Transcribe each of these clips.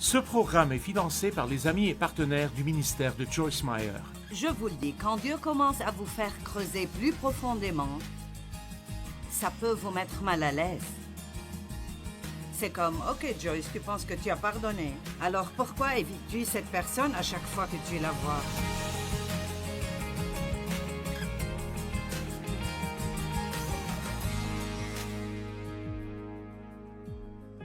Ce programme est financé par les amis et partenaires du ministère de Joyce Meyer. Je vous le dis, quand Dieu commence à vous faire creuser plus profondément, ça peut vous mettre mal à l'aise. C'est comme, ok Joyce, tu penses que tu as pardonné. Alors pourquoi évites-tu cette personne à chaque fois que tu la vois?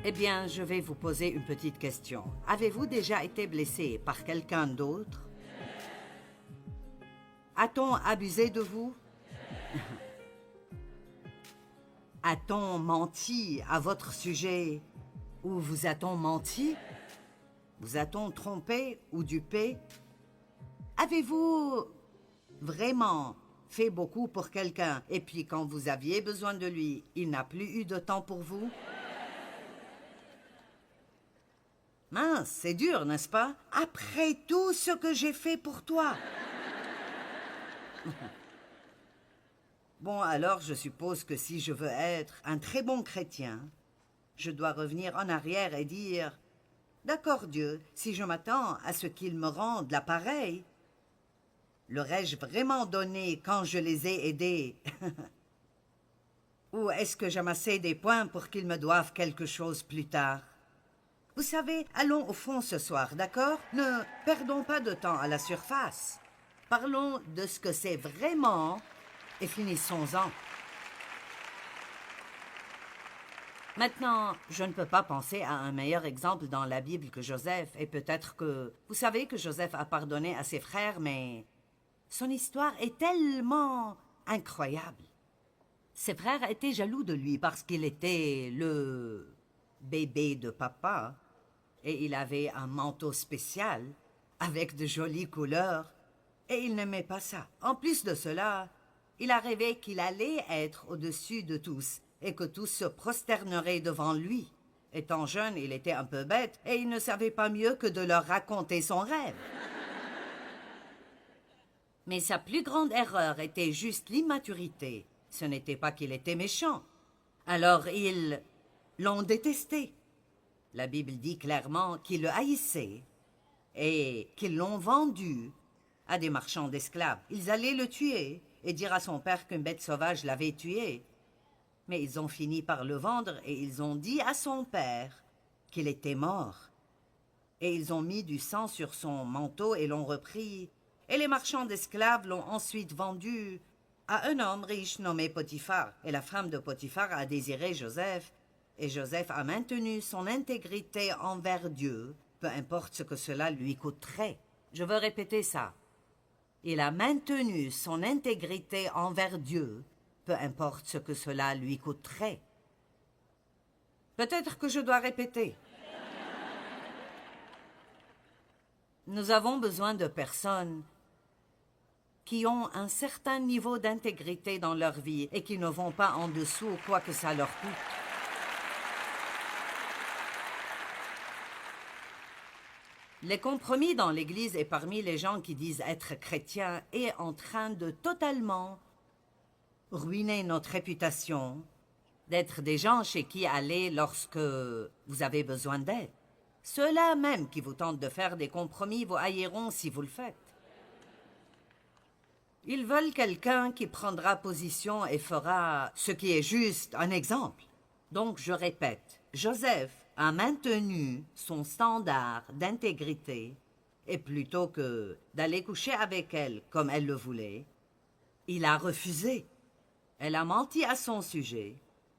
Eh bien, je vais vous poser une petite question. Avez-vous déjà été blessé par quelqu'un d'autre? A-t-on abusé de vous? A-t-on menti à votre sujet? Ou vous a-t-on menti? Vous a-t-on trompé ou dupé? Avez-vous vraiment fait beaucoup pour quelqu'un et puis quand vous aviez besoin de lui, il n'a plus eu de temps pour vous? Mince, c'est dur, n'est-ce pas? Après tout ce que j'ai fait pour toi. Bon, alors je suppose que si je veux être un très bon chrétien, je dois revenir en arrière et dire « D'accord Dieu, si je m'attends à ce qu'il me rende l'appareil, l'aurais-je vraiment donné quand je les ai aidés? Ou est-ce que j'amassais des points pour qu'ils me doivent quelque chose plus tard? Vous savez, allons au fond ce soir, d'accord? Ne perdons pas de temps à la surface. Parlons de ce que c'est vraiment et finissons-en. Maintenant, je ne peux pas penser à un meilleur exemple dans la Bible que Joseph, et peut-être que... Vous savez que Joseph a pardonné à ses frères, mais son histoire est tellement incroyable. Ses frères étaient jaloux de lui parce qu'il était le bébé de papa, et il avait un manteau spécial avec de jolies couleurs, et il n'aimait pas ça. En plus de cela, il a rêvé qu'il allait être au-dessus de tous et que tous se prosterneraient devant lui. Étant jeune, il était un peu bête et il ne savait pas mieux que de leur raconter son rêve. Mais sa plus grande erreur était juste l'immaturité. Ce n'était pas qu'il était méchant. Alors ils l'ont détesté. La Bible dit clairement qu'ils le haïssaient et qu'ils l'ont vendu à des marchands d'esclaves. Ils allaient le tuer et dire à son père qu'une bête sauvage l'avait tué. Mais ils ont fini par le vendre et ils ont dit à son père qu'il était mort. Et ils ont mis du sang sur son manteau et l'ont repris. Et les marchands d'esclaves l'ont ensuite vendu à un homme riche nommé Potiphar. Et la femme de Potiphar a désiré Joseph. Et Joseph a maintenu son intégrité envers Dieu, peu importe ce que cela lui coûterait. Je veux répéter ça. Il a maintenu son intégrité envers Dieu, peu importe ce que cela lui coûterait. Peut-être que je dois répéter. Nous avons besoin de personnes qui ont un certain niveau d'intégrité dans leur vie et qui ne vont pas en dessous quoi que ça leur coûte. Les compromis dans l'Église et parmi les gens qui disent être chrétiens est en train de totalement ruiner notre réputation, d'être des gens chez qui aller lorsque vous avez besoin d'aide. Ceux-là même qui vous tentent de faire des compromis vous haïront si vous le faites. Ils veulent quelqu'un qui prendra position et fera ce qui est juste, un exemple. Donc je répète, Joseph a maintenu son standard d'intégrité et plutôt que d'aller coucher avec elle comme elle le voulait, il a refusé. Elle a menti à son sujet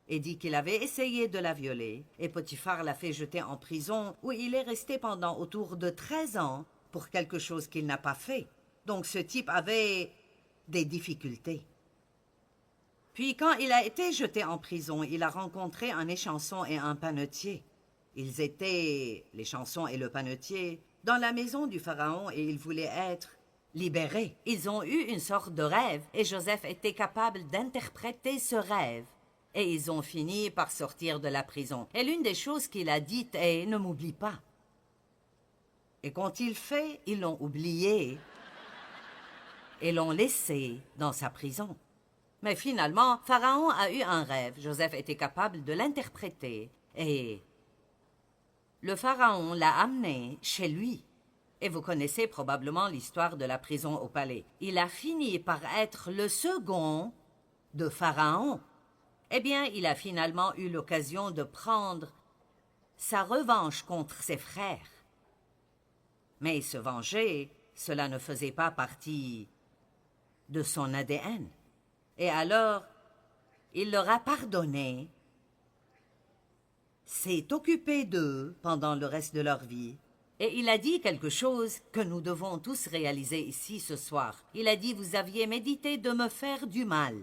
et dit qu'il avait essayé de la violer et Potiphar l'a fait jeter en prison où il est resté pendant autour de 13 ans pour quelque chose qu'il n'a pas fait. Donc ce type avait des difficultés. Puis quand il a été jeté en prison, il a rencontré un échanson et un panetier. Ils étaient, l'échanson et le panetier, dans la maison du pharaon et ils voulaient être libérés. Ils ont eu une sorte de rêve et Joseph était capable d'interpréter ce rêve. Et ils ont fini par sortir de la prison. Et l'une des choses qu'il a dites est « Ne m'oublie pas ». Et qu'ont-ils fait? Ils l'ont oublié et l'ont laissé dans sa prison. Mais finalement, Pharaon a eu un rêve. Joseph était capable de l'interpréter et le pharaon l'a amené chez lui. Et vous connaissez probablement l'histoire de la prison au palais. Il a fini par être le second de Pharaon. Eh bien, il a finalement eu l'occasion de prendre sa revanche contre ses frères. Mais se venger, cela ne faisait pas partie de son ADN. Et alors, il leur a pardonné, s'est occupé d'eux pendant le reste de leur vie, et il a dit quelque chose que nous devons tous réaliser ici ce soir. Il a dit, vous aviez médité de me faire du mal.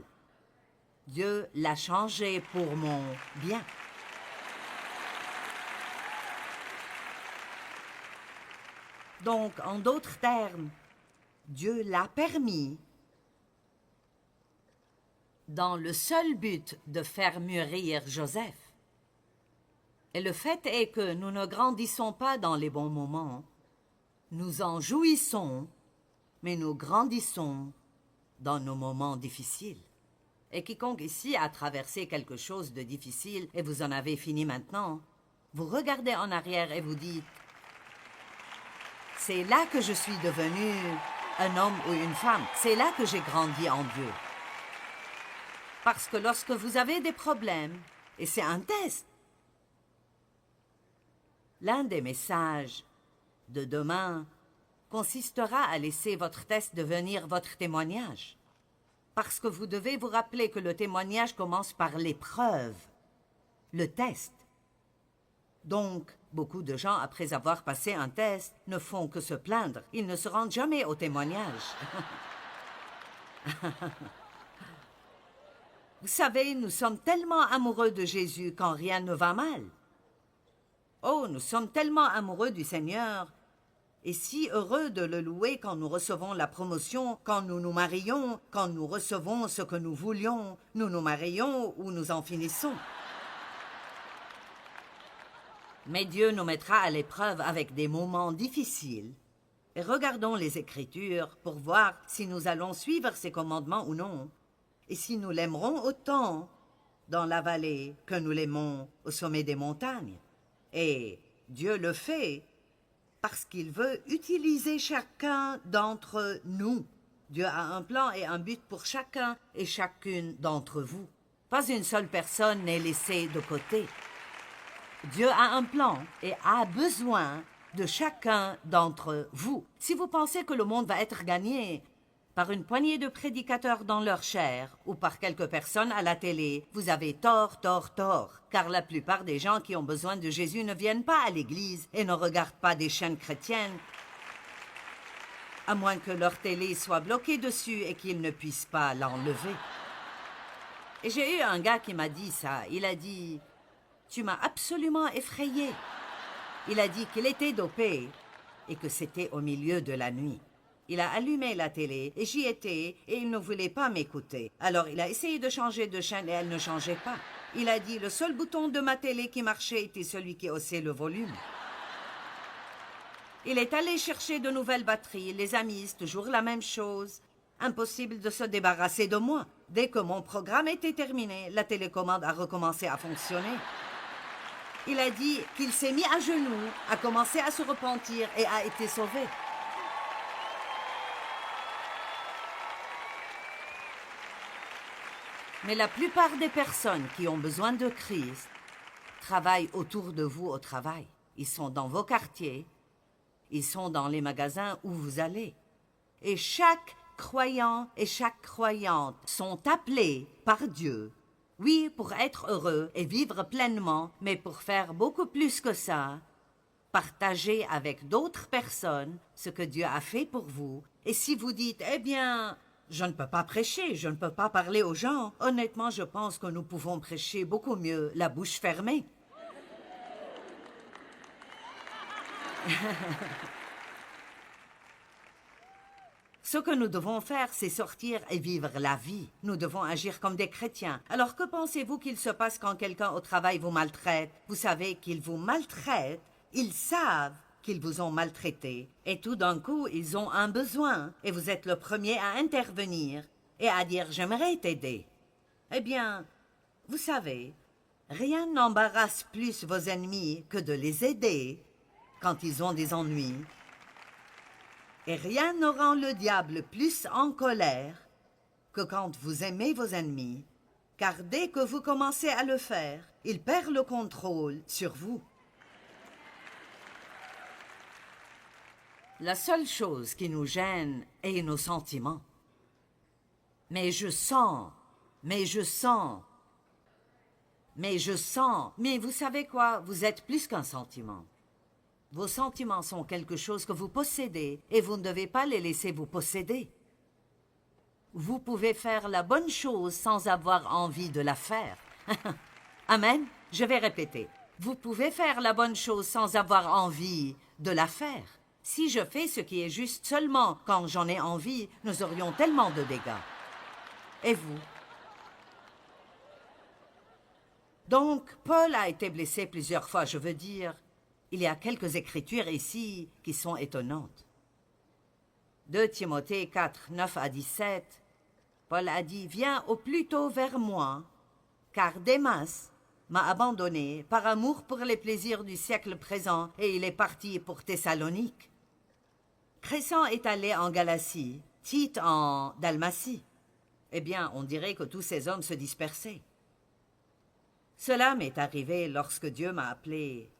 Dieu l'a changé pour mon bien. Donc, en d'autres termes, Dieu l'a permis dans le seul but de faire mûrir Joseph. Et le fait est que nous ne grandissons pas dans les bons moments. Nous en jouissons, mais nous grandissons dans nos moments difficiles. Et quiconque ici a traversé quelque chose de difficile, et vous en avez fini maintenant, vous regardez en arrière et vous dites, c'est là que je suis devenu un homme ou une femme. C'est là que j'ai grandi en Dieu. Parce que lorsque vous avez des problèmes, et c'est un test, l'un des messages de demain consistera à laisser votre test devenir votre témoignage. Parce que vous devez vous rappeler que le témoignage commence par l'épreuve, le test. Donc, beaucoup de gens, après avoir passé un test, ne font que se plaindre. Ils ne se rendent jamais au témoignage. Vous savez, nous sommes tellement amoureux de Jésus quand rien ne va mal. Oh, nous sommes tellement amoureux du Seigneur et si heureux de le louer quand nous recevons la promotion, quand nous nous marions, quand nous recevons ce que nous voulions, nous nous marions ou nous en finissons. Mais Dieu nous mettra à l'épreuve avec des moments difficiles. Et regardons les Écritures pour voir si nous allons suivre ses commandements ou non, et si nous l'aimerons autant dans la vallée que nous l'aimons au sommet des montagnes. Et Dieu le fait parce qu'il veut utiliser chacun d'entre nous. Dieu a un plan et un but pour chacun et chacune d'entre vous. Pas une seule personne n'est laissée de côté. Dieu a un plan et a besoin de chacun d'entre vous. Si vous pensez que le monde va être gagné par une poignée de prédicateurs dans leur chair ou par quelques personnes à la télé, vous avez tort, car la plupart des gens qui ont besoin de Jésus ne viennent pas à l'église et ne regardent pas des chaînes chrétiennes, à moins que leur télé soit bloquée dessus et qu'ils ne puissent pas l'enlever. Et j'ai eu un gars qui m'a dit ça. Il a dit, « Tu m'as absolument effrayé. » Il a dit qu'il était dopé et que c'était au milieu de la nuit. Il a allumé la télé et j'y étais et il ne voulait pas m'écouter. Alors il a essayé de changer de chaîne et elle ne changeait pas. Il a dit le seul bouton de ma télé qui marchait était celui qui haussait le volume. Il est allé chercher de nouvelles batteries. Les amis, c'est toujours la même chose. Impossible de se débarrasser de moi. Dès que mon programme était terminé, la télécommande a recommencé à fonctionner. Il a dit qu'il s'est mis à genoux, a commencé à se repentir et a été sauvé. Mais la plupart des personnes qui ont besoin de Christ travaillent autour de vous au travail. Ils sont dans vos quartiers, ils sont dans les magasins où vous allez. Et chaque croyant et chaque croyante sont appelés par Dieu, oui, pour être heureux et vivre pleinement, mais pour faire beaucoup plus que ça, partager avec d'autres personnes ce que Dieu a fait pour vous. Et si vous dites, eh bien, je ne peux pas prêcher, je ne peux pas parler aux gens. Honnêtement, je pense que nous pouvons prêcher beaucoup mieux la bouche fermée. Ce que nous devons faire, c'est sortir et vivre la vie. Nous devons agir comme des chrétiens. Alors que pensez-vous qu'il se passe quand quelqu'un au travail vous maltraite? Vous savez qu'ils vous maltraitent, ils savent qu'ils vous ont maltraité, et tout d'un coup, ils ont un besoin, et vous êtes le premier à intervenir et à dire « j'aimerais t'aider ». Eh bien, vous savez, Rien n'embarrasse plus vos ennemis que de les aider quand ils ont des ennuis. Et rien ne rend le diable plus en colère que quand vous aimez vos ennemis, car dès que vous commencez à le faire, il perd le contrôle sur vous. La seule chose qui nous gêne est nos sentiments. Mais je sens, mais vous savez quoi? Vous êtes plus qu'un sentiment. Vos sentiments sont quelque chose que vous possédez et vous ne devez pas les laisser vous posséder. Vous pouvez faire la bonne chose sans avoir envie de la faire. Amen. Je vais répéter. Vous pouvez faire la bonne chose sans avoir envie de la faire. Si je fais ce qui est juste seulement quand j'en ai envie, nous aurions tellement de dégâts. Et vous? Donc, Paul a été blessé plusieurs fois, je veux dire. Il y a quelques écritures ici qui sont étonnantes. 2 Timothée 4, 9 à 17, Paul a dit « Viens au plus tôt vers moi, car Démas m'a abandonné par amour pour les plaisirs du siècle présent et il est parti pour Thessalonique. Crescent est allé en Galatie, Tite en Dalmatie. Eh bien, on dirait que tous ces hommes se dispersaient. Cela m'est arrivé lorsque Dieu m'a appelé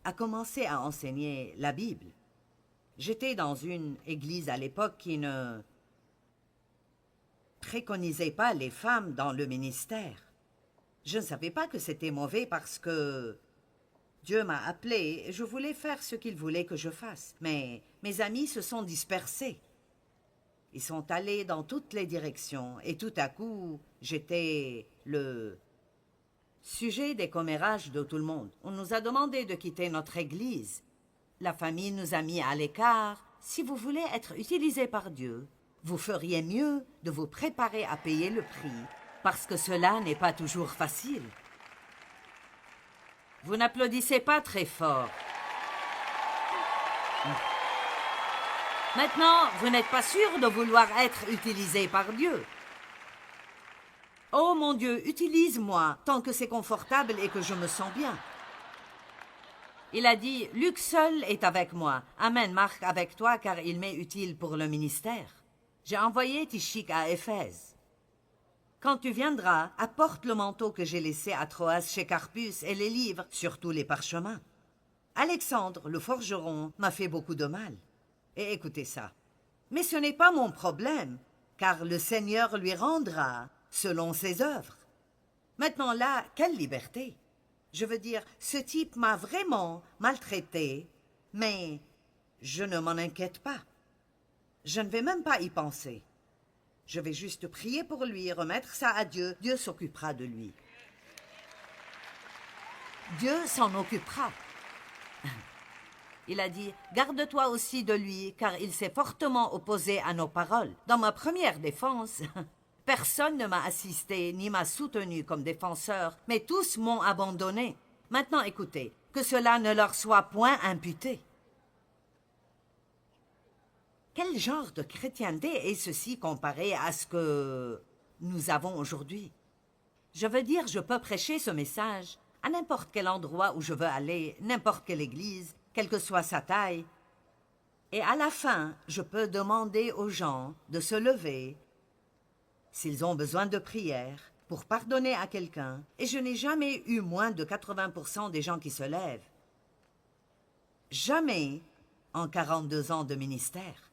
à commencer à enseigner la Bible. J'étais dans une église à l'époque qui ne préconisait pas les femmes dans le ministère. Je ne savais pas que c'était mauvais parce que Dieu m'a appelé et je voulais faire ce qu'il voulait que je fasse. Mais mes amis se sont dispersés. Ils sont allés dans toutes les directions et tout à coup, j'étais le sujet des commérages de tout le monde. On nous a demandé de quitter notre église. La famille nous a mis à l'écart. Si vous voulez être utilisé par Dieu, vous feriez mieux de vous préparer à payer le prix, parce que cela n'est pas toujours facile. Vous n'applaudissez pas très fort. Maintenant, vous n'êtes pas sûr de vouloir être utilisé par Dieu. Oh mon Dieu, utilise-moi tant que c'est confortable et que je me sens bien. Il a dit, Luc seul est avec moi. Amen, Marc avec toi, car il m'est utile pour le ministère. J'ai envoyé Tychik à Éphèse. Quand tu viendras, apporte le manteau que j'ai laissé à Troas chez Carpus et les livres, surtout les parchemins. Alexandre, le forgeron, m'a fait beaucoup de mal. Et écoutez ça. Mais ce n'est pas mon problème, car le Seigneur lui rendra selon ses œuvres. Maintenant là, quelle liberté! Je veux dire, ce type m'a vraiment maltraité, mais je ne m'en inquiète pas. Je ne vais même pas y penser. Je vais juste prier pour lui, remettre ça à Dieu. Dieu s'occupera de lui. Dieu s'en occupera. Il a dit, garde-toi aussi de lui, car il s'est fortement opposé à nos paroles. Dans ma première défense, personne ne m'a assisté ni m'a soutenu comme défenseur, mais tous m'ont abandonné. Maintenant, écoutez, que cela ne leur soit point imputé. Quel genre de chrétienté est ceci comparé à ce que nous avons aujourd'hui? Je veux dire, je peux prêcher ce message à n'importe quel endroit où je veux aller, n'importe quelle église, quelle que soit sa taille. Et à la fin, je peux demander aux gens de se lever, s'ils ont besoin de prière, pour pardonner à quelqu'un. Et je n'ai jamais eu moins de 80% des gens qui se lèvent. Jamais en 42 ans de ministère.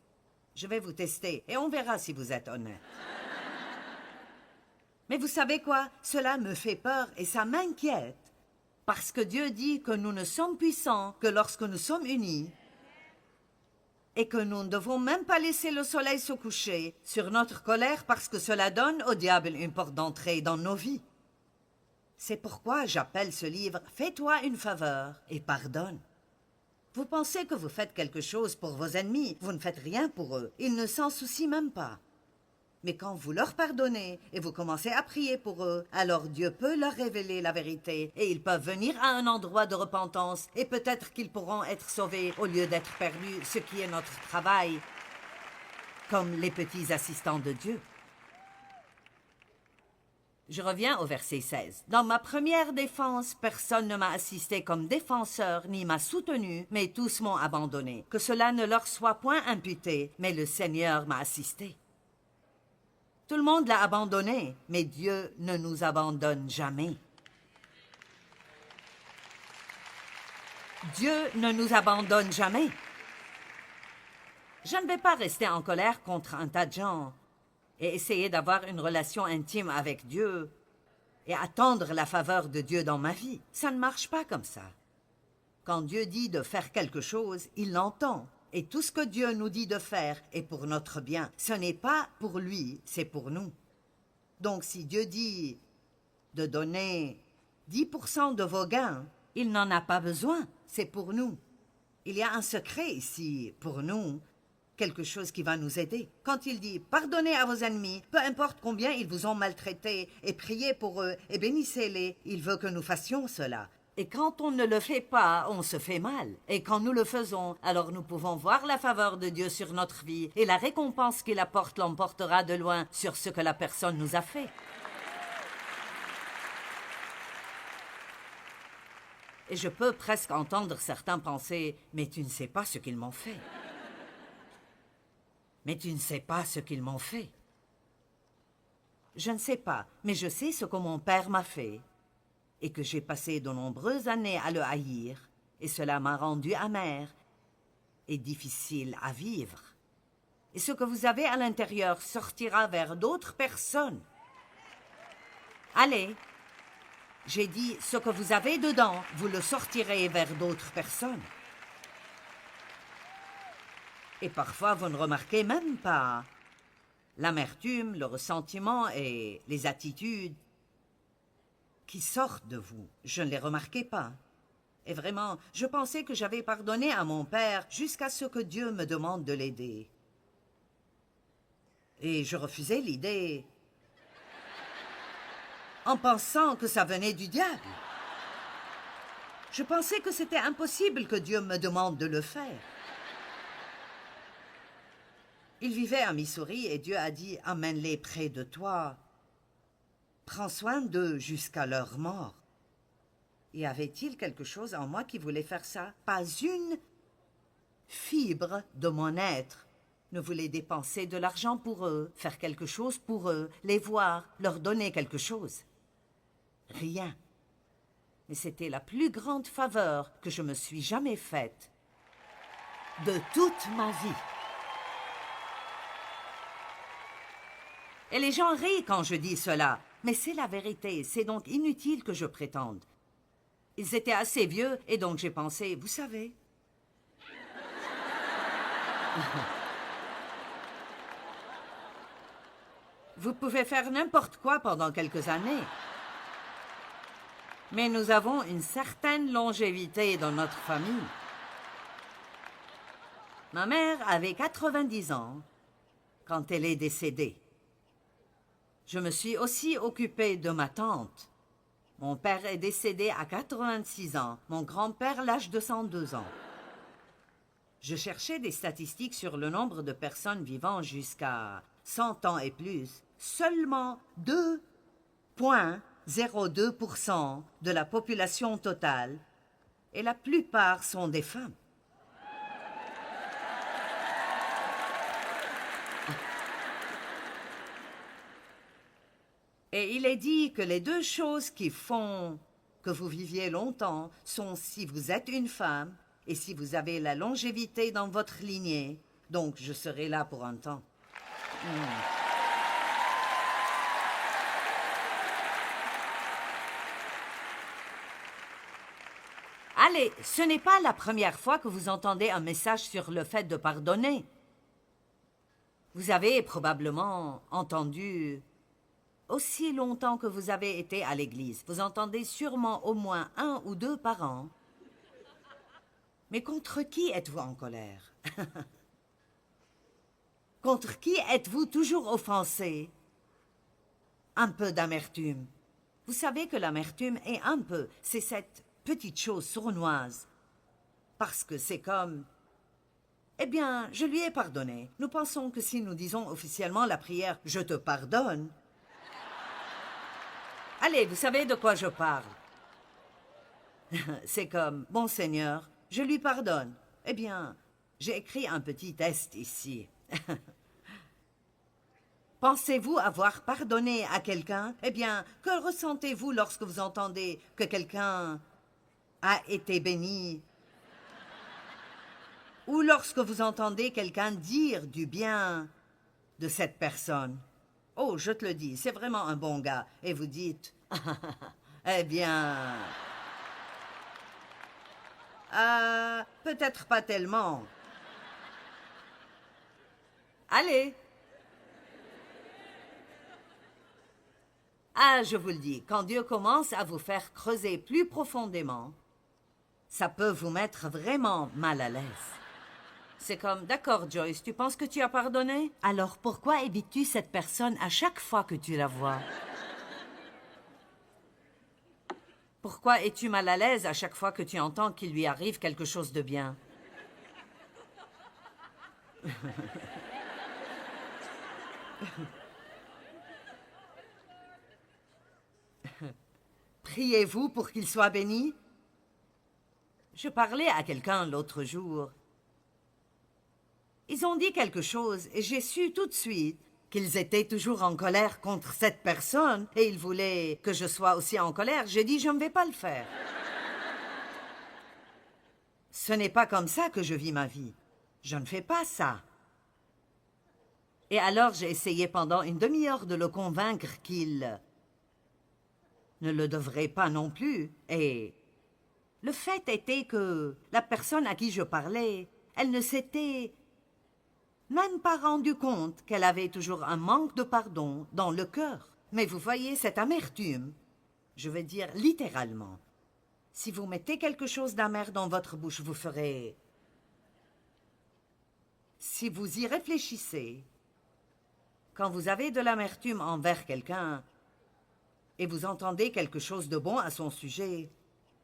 Je vais vous tester et on verra si vous êtes honnête. Mais vous savez quoi? Cela me fait peur et ça m'inquiète. Parce que Dieu dit que nous ne sommes puissants que lorsque nous sommes unis et que nous ne devons même pas laisser le soleil se coucher sur notre colère parce que cela donne au diable une porte d'entrée dans nos vies. C'est pourquoi j'appelle ce livre « Fais-toi une faveur et pardonne ». Vous pensez que vous faites quelque chose pour vos ennemis, vous ne faites rien pour eux. Ils ne s'en soucient même pas. Mais quand vous leur pardonnez et vous commencez à prier pour eux, alors Dieu peut leur révéler la vérité et ils peuvent venir à un endroit de repentance et peut-être qu'ils pourront être sauvés au lieu d'être perdus, ce qui est notre travail, comme les petits assistants de Dieu. Je reviens au verset 16. Dans ma première défense, personne ne m'a assisté comme défenseur, ni m'a soutenu, mais tous m'ont abandonné. Que cela ne leur soit point imputé, mais le Seigneur m'a assisté. Tout le monde l'a abandonné, mais Dieu ne nous abandonne jamais. Dieu ne nous abandonne jamais. Je ne vais pas rester en colère contre un tas de gens et essayer d'avoir une relation intime avec Dieu et attendre la faveur de Dieu dans ma vie. Ça ne marche pas comme ça. Quand Dieu dit de faire quelque chose, il l'entend. Et tout ce que Dieu nous dit de faire est pour notre bien. Ce n'est pas pour lui, c'est pour nous. Donc si Dieu dit de donner 10% de vos gains, il n'en a pas besoin, c'est pour nous. Il y a un secret ici pour nous, quelque chose qui va nous aider. Quand il dit « Pardonnez à vos ennemis, peu importe combien ils vous ont maltraités, et priez pour eux, et bénissez-les », il veut que nous fassions cela. Et quand on ne le fait pas, on se fait mal. Et quand nous le faisons, alors nous pouvons voir la faveur de Dieu sur notre vie, et la récompense qu'il apporte l'emportera de loin sur ce que la personne nous a fait. Et je peux presque entendre certains penser « Mais tu ne sais pas ce qu'ils m'ont fait. » Mais tu ne sais pas ce qu'ils m'ont fait. Je ne sais pas, mais je sais ce que mon père m'a fait et que j'ai passé de nombreuses années à le haïr, et cela m'a rendu amer et difficile à vivre. Et ce que vous avez à l'intérieur sortira vers d'autres personnes. Allez, j'ai dit, ce que vous avez dedans, vous le sortirez vers d'autres personnes. Et parfois, vous ne remarquez même pas l'amertume, le ressentiment et les attitudes qui sortent de vous. Je ne les remarquais pas. Et vraiment, je pensais que j'avais pardonné à mon père jusqu'à ce que Dieu me demande de l'aider. Et je refusais l'idée en pensant que ça venait du diable. Je pensais que c'était impossible que Dieu me demande de le faire. Il vivait à Missouri et Dieu a dit « Amène-les près de toi. Prends soin d'eux jusqu'à leur mort. » Y avait-il quelque chose en moi qui voulait faire ça? Pas une fibre de mon être ne voulait dépenser de l'argent pour eux, faire quelque chose pour eux, les voir, leur donner quelque chose. Rien. Mais c'était la plus grande faveur que je me suis jamais faite de toute ma vie. Et les gens rient quand je dis cela, mais c'est la vérité, c'est donc inutile que je prétende. Ils étaient assez vieux, et donc j'ai pensé, vous savez... Vous pouvez faire n'importe quoi pendant quelques années. Mais nous avons une certaine longévité dans notre famille. Ma mère avait 90 ans quand elle est décédée. Je me suis aussi occupée de ma tante. Mon père est décédé à 86 ans, mon grand-père l'âge de 102 ans. Je cherchais des statistiques sur le nombre de personnes vivant jusqu'à 100 ans et plus. Seulement 2,02% de la population totale, et la plupart sont des femmes. Et il est dit que les deux choses qui font que vous viviez longtemps sont si vous êtes une femme et si vous avez la longévité dans votre lignée. Donc, je serai là pour un temps. Allez, ce n'est pas la première fois que vous entendez un message sur le fait de pardonner. Vous avez probablement entendu... Aussi longtemps que vous avez été à l'église, vous entendez sûrement au moins 1 ou 2 par an. Mais contre qui êtes-vous en colère? Contre qui êtes-vous toujours offensé? Un peu d'amertume. Vous savez que l'amertume est un peu, c'est cette petite chose sournoise. Parce que c'est comme... Eh bien, je lui ai pardonné. Nous pensons que si nous disons officiellement la prière « Je te pardonne », Allez, vous savez de quoi je parle. C'est comme, bon Seigneur, je lui pardonne. Eh bien, j'ai écrit un petit test ici. Pensez-vous avoir pardonné à quelqu'un? Eh bien, que ressentez-vous lorsque vous entendez que quelqu'un a été béni? Ou lorsque vous entendez quelqu'un dire du bien de cette personne? Oh, je te le dis, c'est vraiment un bon gars. Et vous dites, eh bien... peut-être pas tellement. Allez. Ah, je vous le dis, quand Dieu commence à vous faire creuser plus profondément, ça peut vous mettre vraiment mal à l'aise. C'est comme, d'accord Joyce, tu penses que tu as pardonné? Alors pourquoi évites-tu cette personne à chaque fois que tu la vois? Pourquoi es-tu mal à l'aise à chaque fois que tu entends qu'il lui arrive quelque chose de bien? Priez-vous pour qu'il soit béni? Je parlais à quelqu'un l'autre jour. Ils ont dit quelque chose et j'ai su tout de suite qu'ils étaient toujours en colère contre cette personne et ils voulaient que je sois aussi en colère. J'ai dit, je ne vais pas le faire. Ce n'est pas comme ça que je vis ma vie. Je ne fais pas ça. Et alors j'ai essayé pendant une demi-heure de le convaincre qu'il ne le devrait pas non plus. Et le fait était que la personne à qui je parlais, elle ne s'était même pas rendu compte qu'elle avait toujours un manque de pardon dans le cœur. Mais vous voyez, cette amertume, je veux dire littéralement, si vous mettez quelque chose d'amer dans votre bouche, vous ferez... Si vous y réfléchissez, quand vous avez de l'amertume envers quelqu'un et vous entendez quelque chose de bon à son sujet,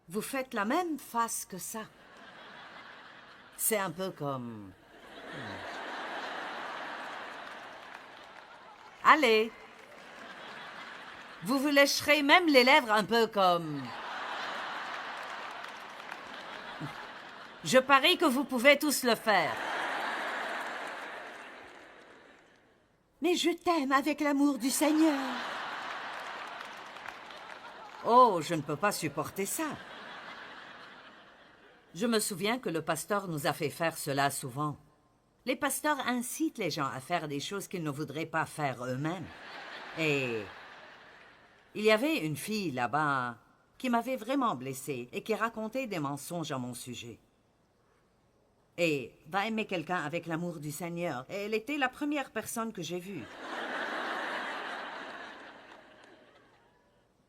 vous faites la même face que ça. C'est un peu comme... Allez. Vous vous lécherez même les lèvres un peu comme... Je parie que vous pouvez tous le faire. Mais je t'aime avec l'amour du Seigneur. Oh, je ne peux pas supporter ça. Je me souviens que le pasteur nous a fait faire cela souvent. Les pasteurs incitent les gens à faire des choses qu'ils ne voudraient pas faire eux-mêmes. Et il y avait une fille là-bas qui m'avait vraiment blessée et qui racontait des mensonges à mon sujet. Et va aimer quelqu'un avec l'amour du Seigneur. Et elle était la première personne que j'ai vue.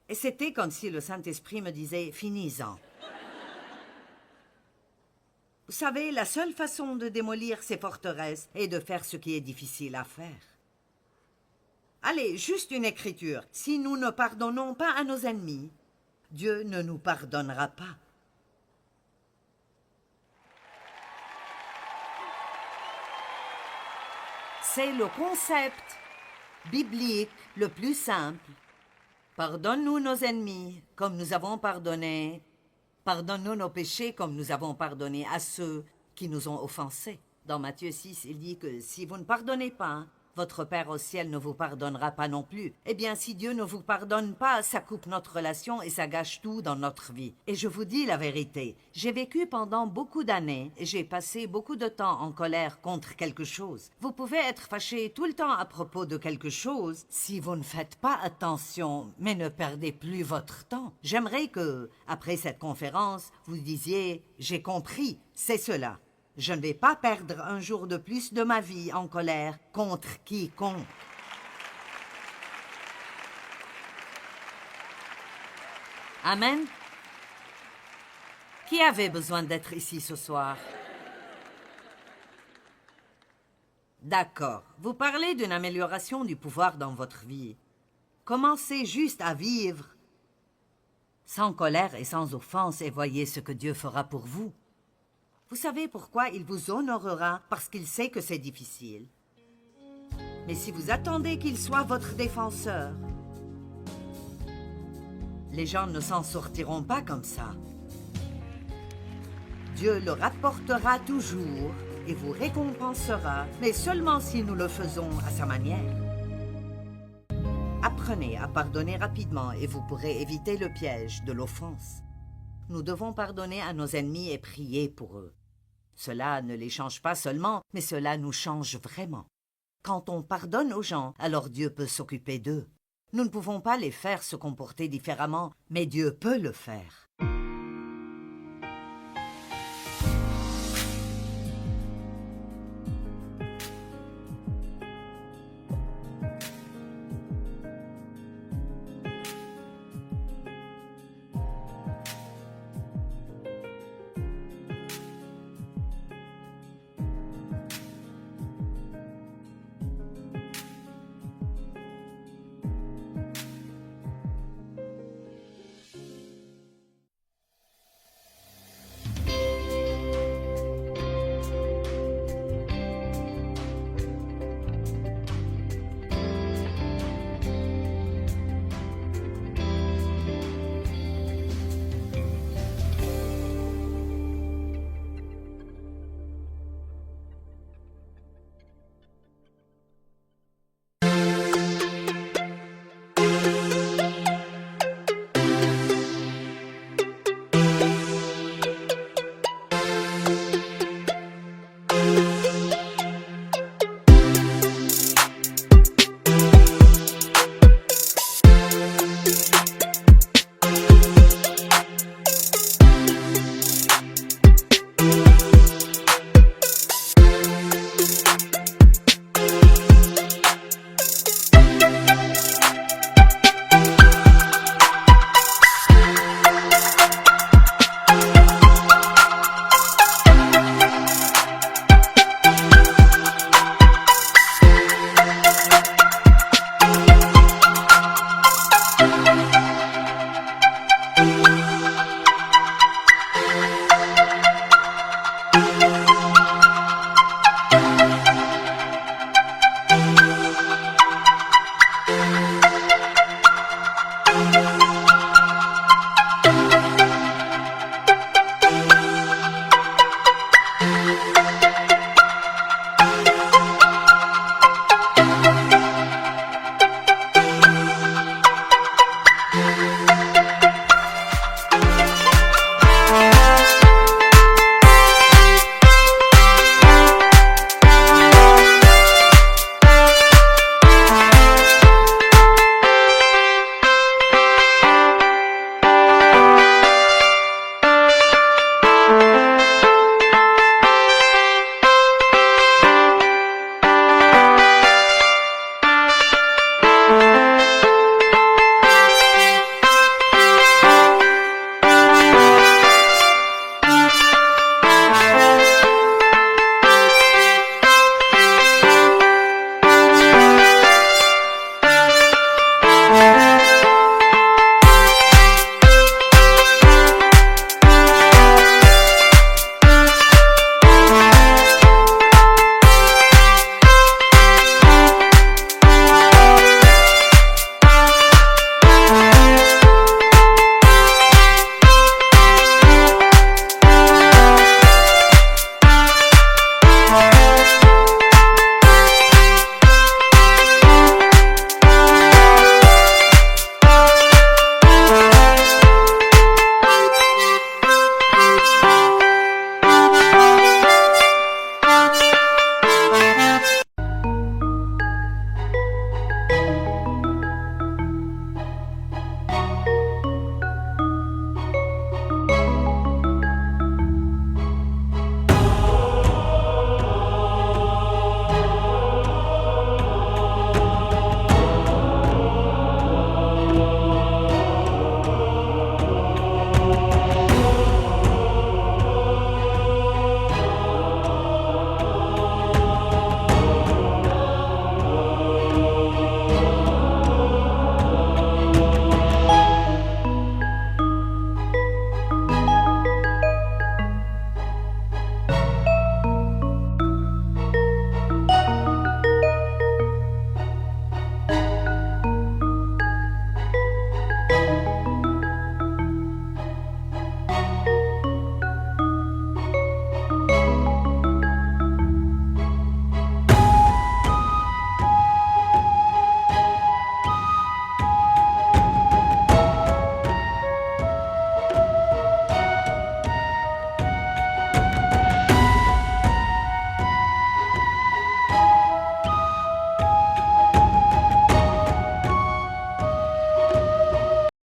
Et c'était comme si le Saint-Esprit me disait « Finis-en ». Vous savez, la seule façon de démolir ces forteresses est de faire ce qui est difficile à faire. Allez, juste une écriture. Si nous ne pardonnons pas à nos ennemis, Dieu ne nous pardonnera pas. C'est le concept biblique le plus simple. Pardonne-nous nos ennemis, comme nous avons pardonné. Pardonne-nous nos péchés, comme nous avons pardonné à ceux qui nous ont offensés. Dans Matthieu 6, il dit que si vous ne pardonnez pas, votre Père au ciel ne vous pardonnera pas non plus. Eh bien, si Dieu ne vous pardonne pas, ça coupe notre relation et ça gâche tout dans notre vie. Et je vous dis la vérité, j'ai vécu pendant beaucoup d'années et j'ai passé beaucoup de temps en colère contre quelque chose. Vous pouvez être fâché tout le temps à propos de quelque chose si vous ne faites pas attention, mais ne perdez plus votre temps. J'aimerais que, après cette conférence, vous disiez « J'ai compris, c'est cela ». Je ne vais pas perdre un jour de plus de ma vie en colère contre quiconque. Amen. Qui avait besoin d'être ici ce soir? D'accord. Vous parlez d'une amélioration du pouvoir dans votre vie. Commencez juste à vivre sans colère et sans offense et voyez ce que Dieu fera pour vous. Vous savez pourquoi il vous honorera? Parce qu'il sait que c'est difficile. Mais si vous attendez qu'il soit votre défenseur, les gens ne s'en sortiront pas comme ça. Dieu le rapportera toujours et vous récompensera, mais seulement si nous le faisons à sa manière. Apprenez à pardonner rapidement et vous pourrez éviter le piège de l'offense. Nous devons pardonner à nos ennemis et prier pour eux. Cela ne les change pas seulement, mais cela nous change vraiment. Quand on pardonne aux gens, alors Dieu peut s'occuper d'eux. Nous ne pouvons pas les faire se comporter différemment, mais Dieu peut le faire.